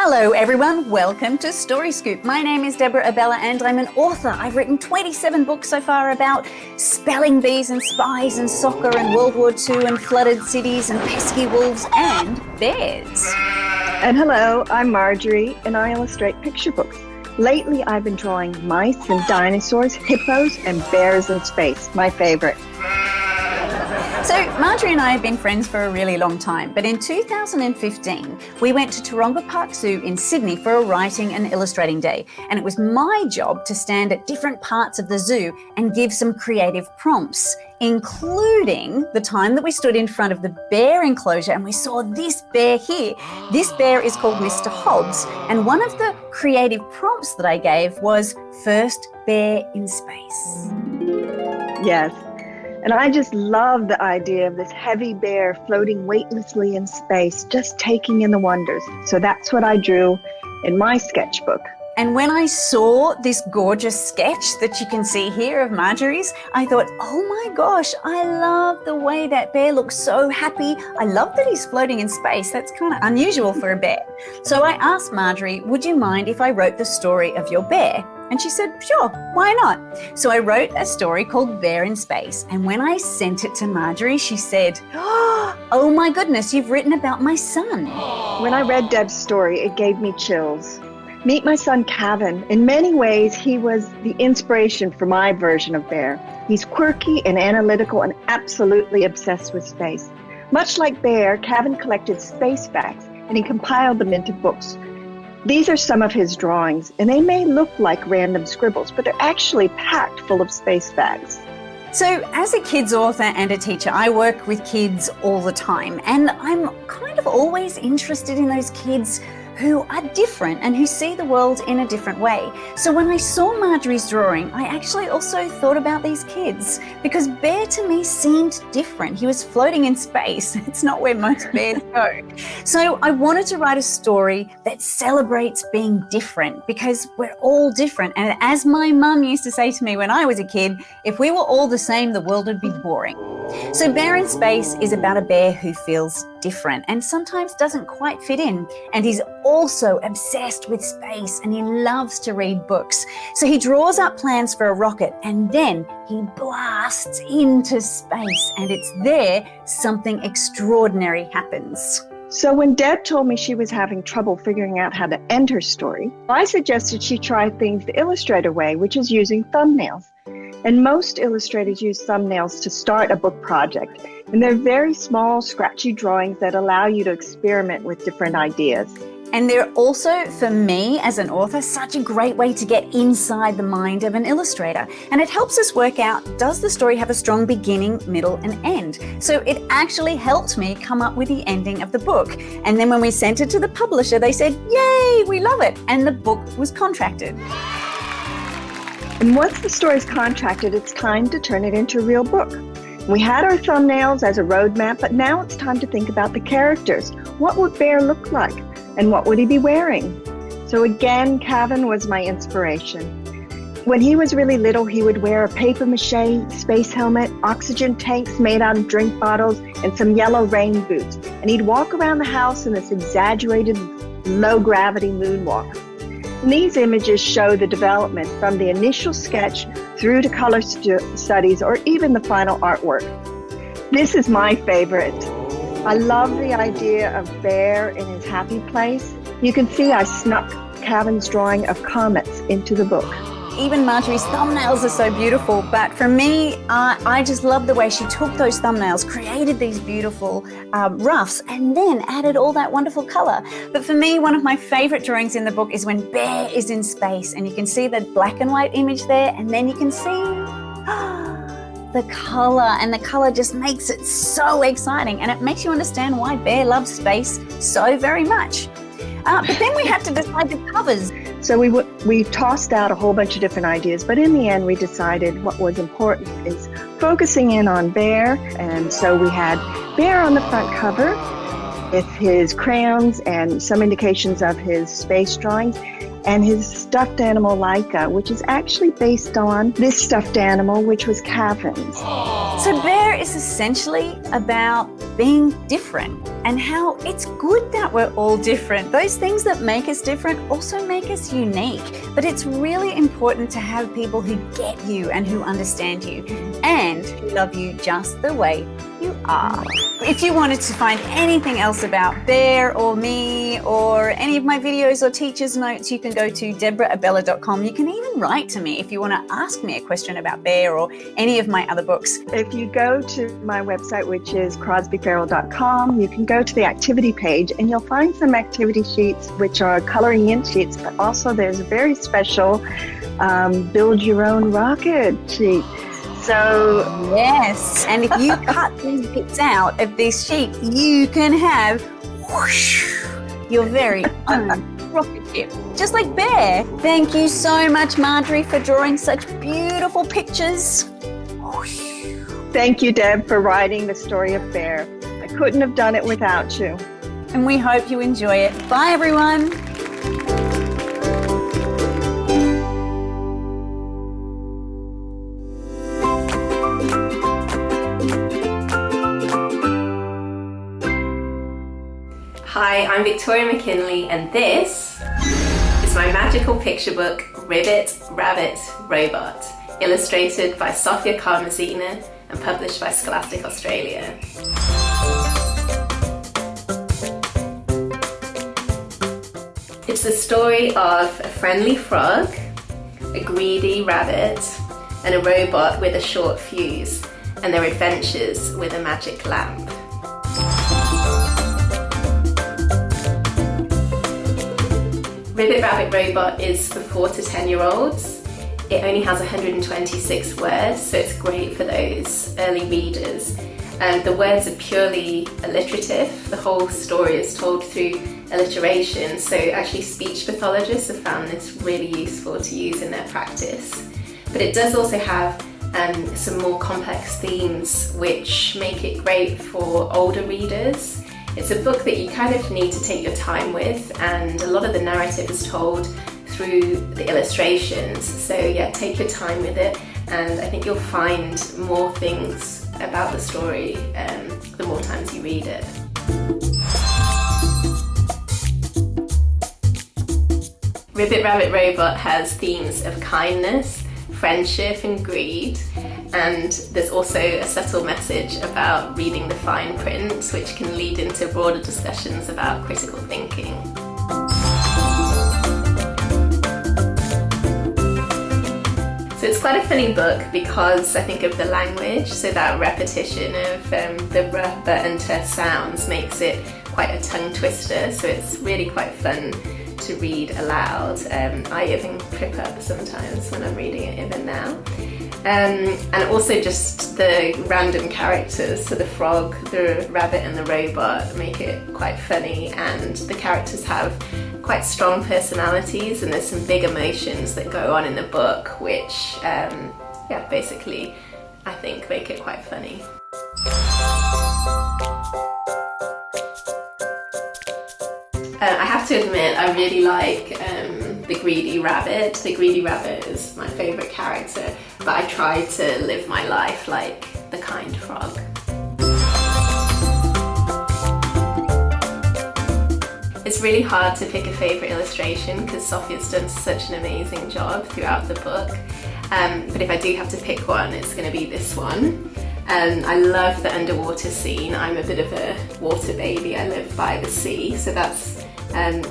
Hello everyone, welcome to Story Scoop. My name is Deborah Abela and I'm an author. I've written 27 books so far about spelling bees and spies and soccer and World War II and flooded cities and pesky wolves and bears. And hello, I'm Marjorie and I illustrate picture books. Lately I've been drawing mice and dinosaurs, hippos and bears in space, my favorite. So Marjorie and I have been friends for a really long time, but in 2015, we went to Taronga Park Zoo in Sydney for a writing and illustrating day. And it was my job to stand at different parts of the zoo and give some creative prompts, including the time that we stood in front of the bear enclosure and we saw this bear here. This bear is called Mr. Hobbs. And one of the creative prompts that I gave was first bear in space. Yes. And I just love the idea of this heavy bear floating weightlessly in space, just taking in the wonders. So that's what I drew in my sketchbook. And when I saw this gorgeous sketch that you can see here of Marjorie's, I thought, oh my gosh, I love the way that bear looks so happy. I love that he's floating in space. That's kind of unusual for a bear. So I asked Marjorie, would you mind if I wrote the story of your bear? And she said, sure, why not? So I wrote a story called Bear in Space. And when I sent it to Marjorie, she said, oh my goodness, you've written about my son. When I read Deb's story, it gave me chills. Meet my son, Kevin. In many ways, he was the inspiration for my version of Bear. He's quirky and analytical and absolutely obsessed with space. Much like Bear, Kevin collected space facts and he compiled them into books. These are some of his drawings, and they may look like random scribbles, but they're actually packed full of space facts. So as a kids author and a teacher, I work with kids all the time, and I'm kind of always interested in those kids who are different and who see the world in a different way. So when I saw Marjorie's drawing, I actually also thought about these kids because Bear to me seemed different. He was floating in space. It's not where most bears go. So I wanted to write a story that celebrates being different because we're all different. And as my mum used to say to me when I was a kid, if we were all the same, the world would be boring. So Bear in Space is about a bear who feels different and sometimes doesn't quite fit in. And he's also obsessed with space and he loves to read books. So he draws up plans for a rocket and then he blasts into space, and it's there something extraordinary happens. So when Deb told me she was having trouble figuring out how to end her story, I suggested she try things the illustrator way, which is using thumbnails. And most illustrators use thumbnails to start a book project. And they're very small, scratchy drawings that allow you to experiment with different ideas. And they're also, for me as an author, such a great way to get inside the mind of an illustrator. And it helps us work out, does the story have a strong beginning, middle, and end? So it actually helped me come up with the ending of the book. And then when we sent it to the publisher, they said, yay, we love it. And the book was contracted. And once the story's contracted, it's time to turn it into a real book. We had our thumbnails as a roadmap, but now it's time to think about the characters. What would Bear look like? And what would he be wearing? So again, Kevin was my inspiration. When he was really little, he would wear a papier-mâché space helmet, oxygen tanks made out of drink bottles, and some yellow rain boots. And he'd walk around the house in this exaggerated low-gravity moonwalk. And these images show the development from the initial sketch through to color studies or even the final artwork. This is my favorite. I love the idea of Bear in his happy place. You can see I snuck Kevin's drawing of comets into the book. Even Marjorie's thumbnails are so beautiful, but for me, I just love the way she took those thumbnails, created these beautiful roughs, and then added all that wonderful color. But for me, one of my favorite drawings in the book is when Bear is in space, and you can see the black and white image there, and then you can see the color, and the color just makes it so exciting, and it makes you understand why Bear loves space so very much. But then we had to decide the covers. So we tossed out a whole bunch of different ideas, but in the end we decided what was important is focusing in on Bear. And so we had Bear on the front cover with his crayons and some indications of his space drawings. and his stuffed animal Laika, which is actually based on this stuffed animal, which was Cavan's. So Bear is essentially about being different and how it's good that we're all different. Those things that make us different also make us unique. But it's really important to have people who get you and who understand you and who love you just the way you are. If you wanted to find anything else about Bear or me or any of my videos or teacher's notes, you can go to deborahabela.com. You can even write to me if you want to ask me a question about Bear or any of my other books. If you go to my website, which is crosbyfarrell.com, you can go to the activity page and you'll find some activity sheets, which are coloring in sheets, but also there's a very special build your own rocket sheet. So yes, and if you cut these bits out of this sheet, you can have whoosh, your very own rocket ship, just like Bear. Thank you so much, Marjorie, for drawing such beautiful pictures. Whoosh. Thank you, Deb, for writing the story of Bear. I couldn't have done it without you. And we hope you enjoy it. Bye, everyone. Hi, I'm Victoria McKinley, and this is my magical picture book, Ribbit, Rabbit, Robot, illustrated by Sofia Karmazina and published by Scholastic Australia. It's the story of a friendly frog, a greedy rabbit, and a robot with a short fuse, and their adventures with a magic lamp. Ribbit Rabbit Robot is for 4 to 10-year-olds. It only has 126 words, so it's great for those early readers. The words are purely alliterative. The whole story is told through alliteration, so actually speech pathologists have found this really useful to use in their practice. But it does also have some more complex themes which make it great for older readers. It's a book that you kind of need to take your time with, and a lot of the narrative is told through the illustrations. So yeah, take your time with it, and I think you'll find more things about the story the more times you read it. Ribbit Rabbit Robot has themes of kindness, friendship and greed, and there's also a subtle message about reading the fine print, which can lead into broader discussions about critical thinking. So it's quite a funny book because I think of the language, so that repetition of the r, b and t sounds makes it quite a tongue twister, so it's really quite fun to read aloud. I even trip up sometimes when I'm reading it even now. And also just the random characters, so the frog, the rabbit and the robot make it quite funny, and the characters have quite strong personalities and there's some big emotions that go on in the book which basically I think make it quite funny. I have to admit I really like the greedy rabbit. The greedy rabbit is my favourite character, but I try to live my life like the kind frog. It's really hard to pick a favourite illustration because Sofia's done such an amazing job throughout the book, but if I do have to pick one, it's going to be this one. I love the underwater scene. I'm a bit of a water baby. I live by the sea, so that's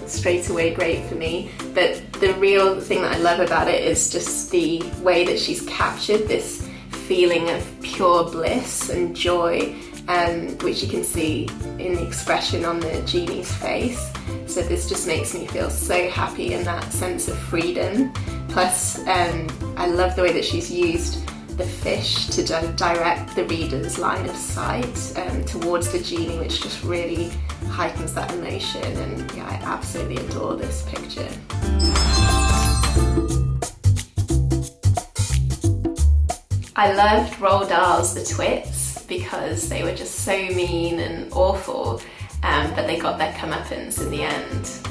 straight away great for me. But the real thing that I love about it is just the way that she's captured this feeling of pure bliss and joy, which you can see in the expression on the genie's face. So this just makes me feel so happy in that sense of freedom. Plus, I love the way that she's used the fish to direct the reader's line of sight towards the genie, which just really heightens that emotion, and yeah, I absolutely adore this picture. I loved Roald Dahl's The Twits because they were just so mean and awful, but they got their comeuppance in the end.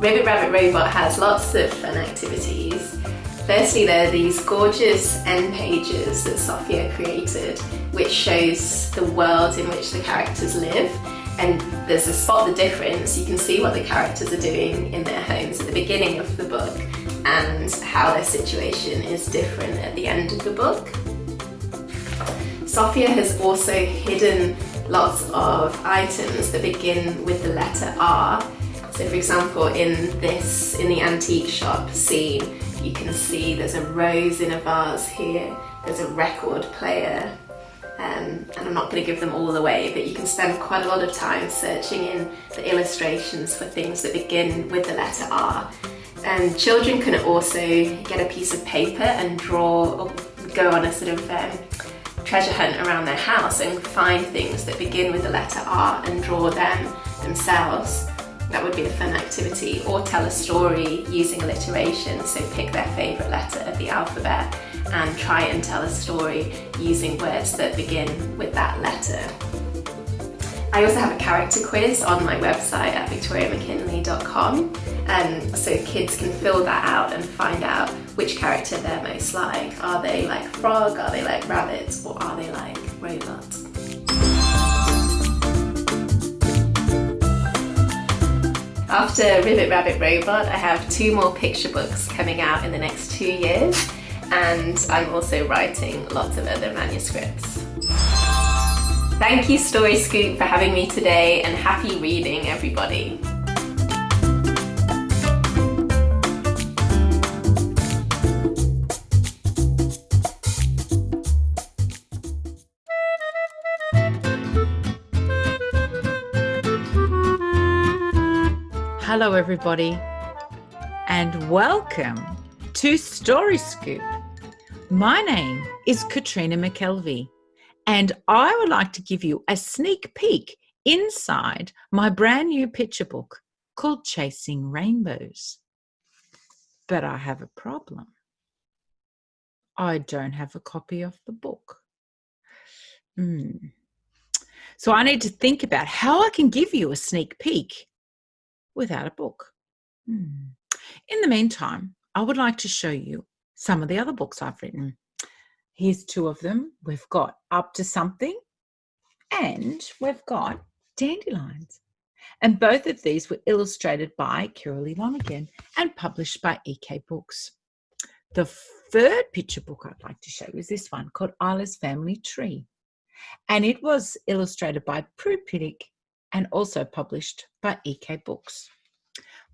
Ribbit Rabbit Robot has lots of fun activities. Firstly, there are these gorgeous end pages that Sophia created, which shows the world in which the characters live. And there's a spot the difference. You can see what the characters are doing in their homes at the beginning of the book and how their situation is different at the end of the book. Sophia has also hidden lots of items that begin with the letter R. So for example, in the antique shop scene, you can see there's a rose in a vase here, there's a record player, and I'm not going to give them all away, but you can spend quite a lot of time searching in the illustrations for things that begin with the letter R. And children can also get a piece of paper and draw, or go on a sort of treasure hunt around their house and find things that begin with the letter R and draw them themselves. That would be a fun activity. Or tell a story using alliteration, so pick their favourite letter of the alphabet and try and tell a story using words that begin with that letter. I also have a character quiz on my website at victoriamckinley.com, so kids can fill that out and find out which character they're most like. Are they like frog, are they like rabbit, or are they like robots? After Ribbit Rabbit Robot, I have 2 more picture books coming out in the next 2 years, and I'm also writing lots of other manuscripts. Thank you Story Scoop for having me today, and happy reading everybody. Hello everybody, and welcome to Story Scoop. My name is Katrina McKelvey, and I would like to give you a sneak peek inside my brand new picture book called Chasing Rainbows. But I have a problem. I don't have a copy of the book. So I need to think about how I can give you a sneak peek without a book. In the meantime, I would like to show you some of the other books I've written. Here's 2 of them. We've got Up to Something and we've got Dandelions. And both of these were illustrated by Kiralee Lonergan and published by EK Books. The third picture book I'd like to show you is this one called Isla's Family Tree. And it was illustrated by Prue Piddick and also published by EK Books.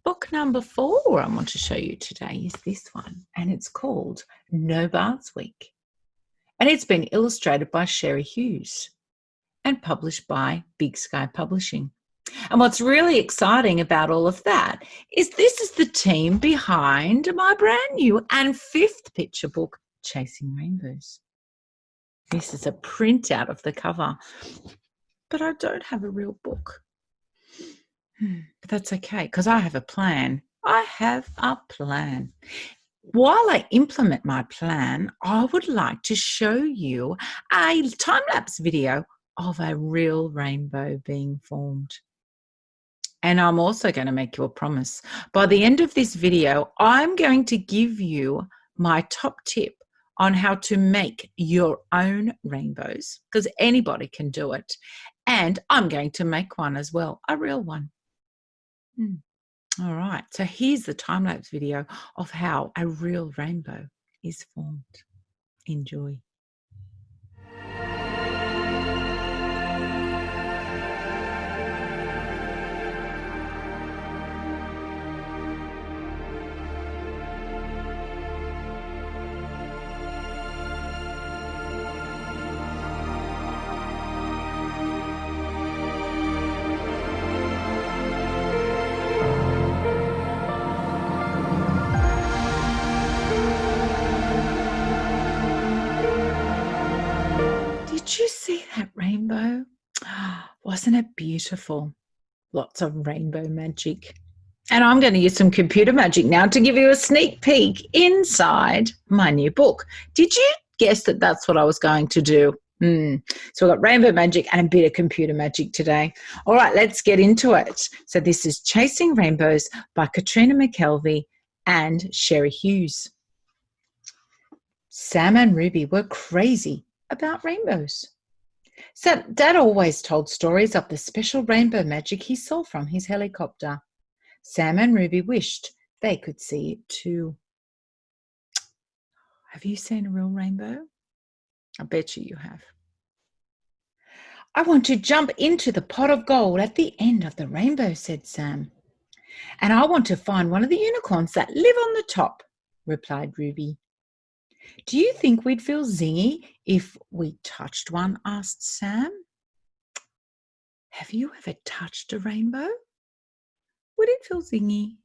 Book number 4 I want to show you today is this one, and it's called No Baths Week. And it's been illustrated by Sherry Hughes and published by Big Sky Publishing. And what's really exciting about all of that is this is the team behind my brand new and 5th picture book, Chasing Rainbows. This is a printout of the cover. But I don't have a real book. But that's okay, because I have a plan. I have a plan. While I implement my plan, I would like to show you a time-lapse video of a real rainbow being formed. And I'm also going to make you a promise. By the end of this video, I'm going to give you my top tip on how to make your own rainbows, because anybody can do it. And I'm going to make one as well, a real one. All right, so here's the time-lapse video of how a real rainbow is formed. Enjoy. Did you see that rainbow? Wasn't it beautiful? Lots of rainbow magic. And I'm going to use some computer magic now to give you a sneak peek inside my new book. Did you guess that that's what I was going to do? So we've got rainbow magic and a bit of computer magic today. All right, let's get into it. So this is Chasing Rainbows by Katrina McKelvey and Sherry Hughes. Sam and Ruby were crazy about rainbows. So Dad always told stories of the special rainbow magic he saw from his helicopter. Sam and Ruby wished they could see it too. Have you seen a real rainbow? I bet you have. I want to jump into the pot of gold at the end of the rainbow, said Sam. And I want to find one of the unicorns that live on the top, replied Ruby. Do you think we'd feel zingy if we touched one? Asked Sam. Have you ever touched a rainbow? Would it feel zingy?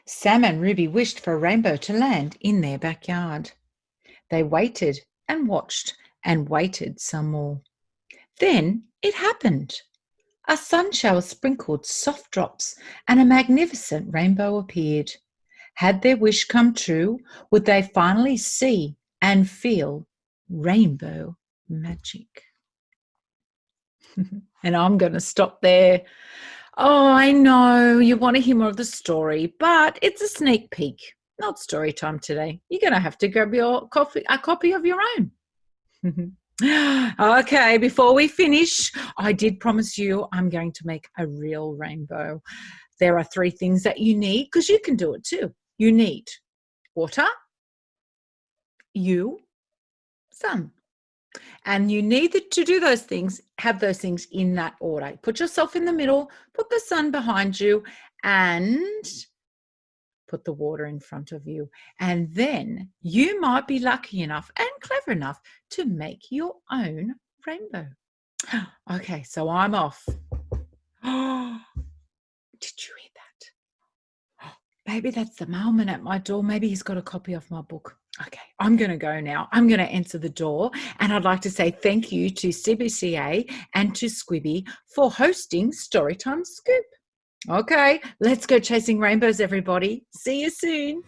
Sam and Ruby wished for a rainbow to land in their backyard. They waited and watched and waited some more. Then it happened. A sun shower sprinkled soft drops and a magnificent rainbow appeared. Had their wish come true, would they finally see and feel rainbow magic? And I'm going to stop there. Oh, I know you want to hear more of the story, but it's a sneak peek, not story time today. You're going to have to grab a copy of your own. Okay, before we finish, I did promise you I'm going to make a real rainbow. There are 3 things that you need, because you can do it too. You need water, sun. And you need to do those things, have those things in that order. Put yourself in the middle, put the sun behind you, and put the water in front of you. And then you might be lucky enough and clever enough to make your own rainbow. Okay, so I'm off. Oh, did you hear that? Maybe that's the mailman at my door. Maybe he's got a copy of my book. Okay, I'm going to go now. I'm going to answer the door. And I'd like to say thank you to CBCA and to Squibby for hosting Storytime Scoop. Okay, let's go chasing rainbows, everybody. See you soon.